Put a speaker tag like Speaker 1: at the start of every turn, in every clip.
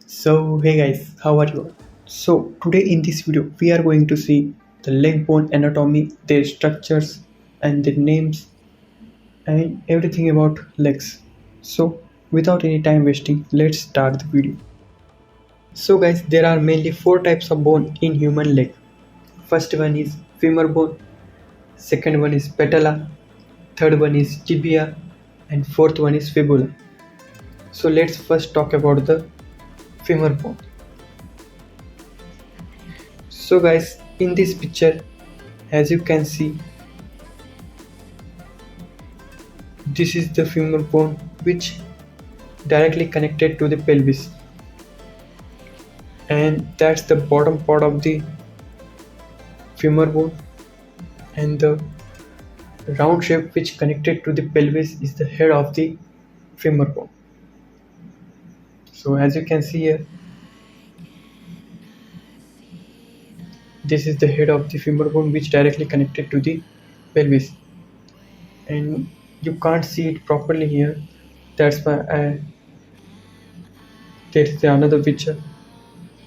Speaker 1: So hey guys, how are you? So today in this video we are going to see the leg bone anatomy, their structures and their names and everything about legs. So without any time wasting, let's start the video. So guys, there are mainly four types of bone in human leg. First one is femur bone, second one is patella, third one is tibia and fourth one is fibula. So let's first talk about the femur bone. So guys, in this picture, as you can see, this is the femur bone which directly connected to the pelvis, and that's the bottom part of the femur bone, and the round shape which connected to the pelvis is the head of the femur bone. So as you can see here, this is the head of the femur bone which directly connected to the pelvis, and you can't see it properly here. That's why there's another picture.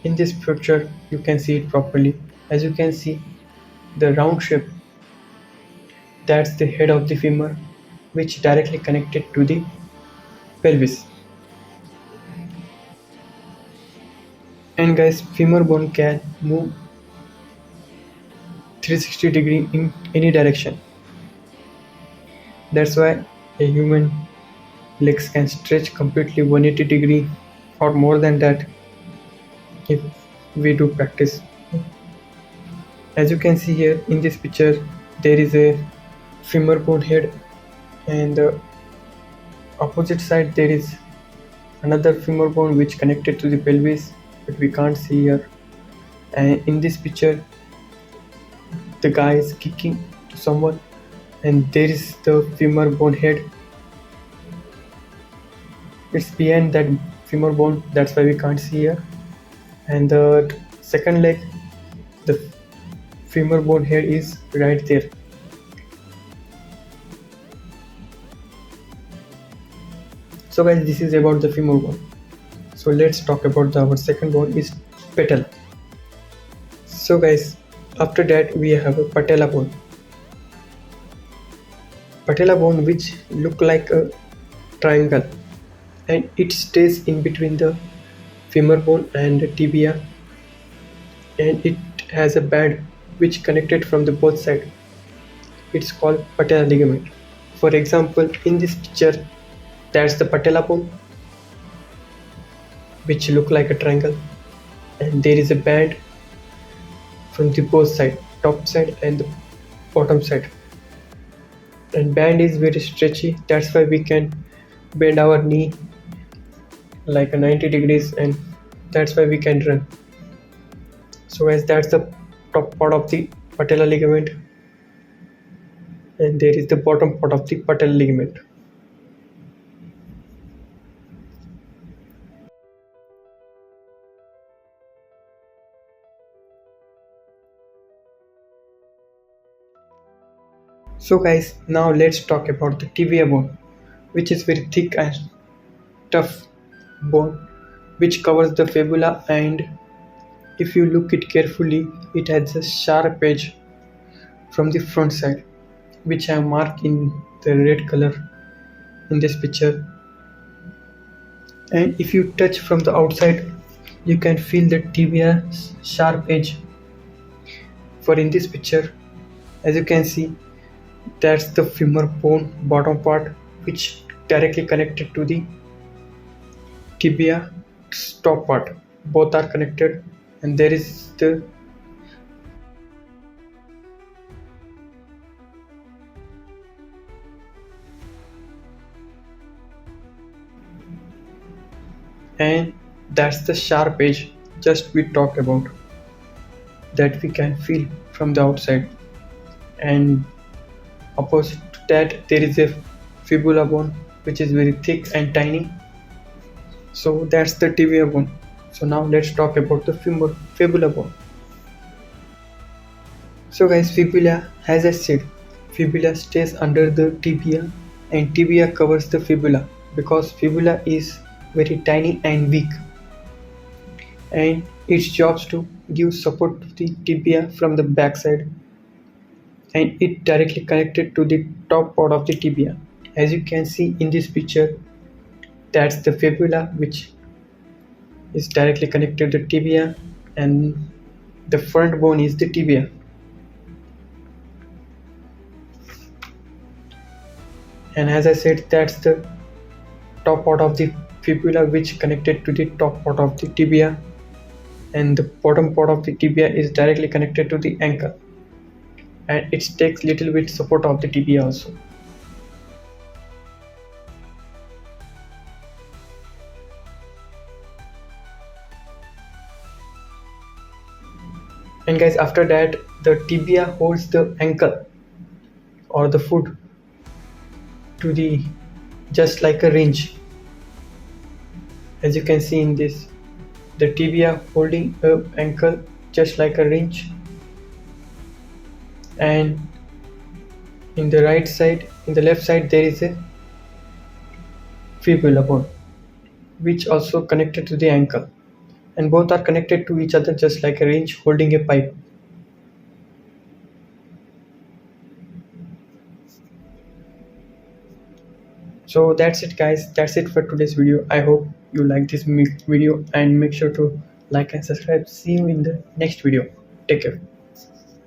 Speaker 1: In this picture you can see it properly. As you can see, the round shape, that's the head of the femur which directly connected to the pelvis. And guys, femur bone can move 360 degree in any direction. That's why a human legs can stretch completely 180 degree or more than that if we do practice. As you can see here in this picture, there is a femur bone head, and the opposite side there is another femur bone which connected to the pelvis, but we can't see here. And in this picture, the guy is kicking to someone, and there is the femur bone head. It's behind that femur bone, that's why we can't see here. And the second leg, the femur bone head is right there. So guys, this is about the femur bone. So let's talk about our second bone is patella. So guys, after that we have a patella bone. Patella bone which look like a triangle, and it stays in between the femur bone and the tibia, and it has a band which connected from the both sides. It's called patella ligament. For example, in this picture, that's the patella bone which look like a triangle, and there is a band from the both side, top side and the bottom side, and band is very stretchy. That's why we can bend our knee like a 90 degrees, and that's why we can run. So as that's the top part of the patella ligament, and there is the bottom part of the patella ligament. So guys, now let's talk about the tibia bone, which is very thick and tough bone which covers the fibula, and if you look it carefully, it has a sharp edge from the front side, which I mark in the red color in this picture. And if you touch from the outside, you can feel the tibia's sharp edge. For in this picture, as you can see, that's the femur bone bottom part which directly connected to the tibia top part. Both are connected, and there is the and that's the sharp edge just we talked about, that we can feel from the outside. And opposite to that, there is a fibula bone which is very thick and tiny. So that's the tibia bone. So now let's talk about the fibula bone. So guys, fibula, as I said, fibula stays under the tibia, and tibia covers the fibula because fibula is very tiny and weak. and its jobs to give support to the tibia from the backside, and it directly connected to the top part of the tibia. As you can see in this picture, that's the fibula which is directly connected to the tibia, and the front bone is the tibia. And as I said, that's the top part of the fibula which connected to the top part of the tibia, and the bottom part of the tibia is directly connected to the ankle, and it takes little bit support of the tibia also. And guys, after that the tibia holds the ankle or the foot to the just like a ringe. As you can see in this, the tibia holding a ankle just like a ringe, and in the right side, in the left side, there is a fibula bone which also connected to the ankle, and both are connected to each other just like a ringe holding a pipe. So that's it guys, that's it for today's video. I hope you like this video, and make sure to like and subscribe. See you in the next video. Take care.